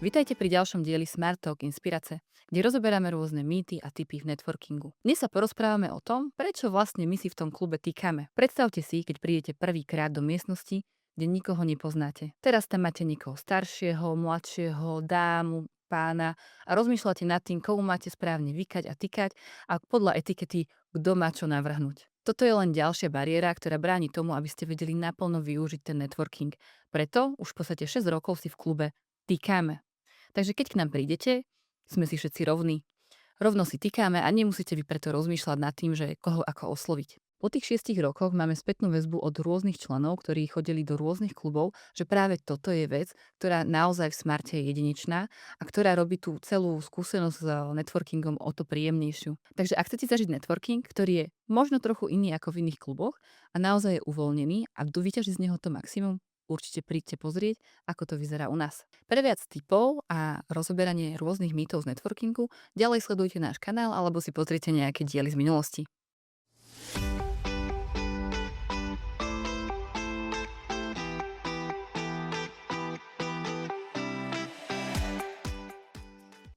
Vitajte pri ďalšom dieli Smart Talk Inspirace, kde rozoberáme rôzne mýty a typy v networkingu. Dnes sa porozprávame o tom, prečo vlastne my si v tom klube týkame. Predstavte si, keď prídete prvýkrát do miestnosti, kde nikoho nepoznáte. Teraz tam máte niekoho staršieho, mladšieho, dámu, pána a rozmýšľate nad tým, komu máte správne vykať a tykať a podľa etikety, kto má čo navrhnúť. Toto je len ďalšia bariéra, ktorá bráni tomu, aby ste vedeli naplno využiť ten networking. Preto už v podstate 6 rokov si v klube týkame. Takže keď k nám prídete, sme si všetci rovní. Rovno si tykáme a nemusíte vy preto rozmýšľať nad tým, že koho ako osloviť. Po tých 6 rokoch máme spätnú väzbu od rôznych členov, ktorí chodili do rôznych klubov, že práve toto je vec, ktorá naozaj v smarte je jedinečná a ktorá robí tú celú skúsenosť s networkingom o to príjemnejšiu. Takže ak chcete zažiť networking, ktorý je možno trochu iný ako v iných kluboch a naozaj je uvoľnený a vyťažiť z neho to maximum, určite príďte pozrieť, ako to vyzerá u nás. Pre viac tipov a rozoberanie rôznych mýtov z networkingu ďalej sledujte náš kanál alebo si pozrite nejaké diely z minulosti.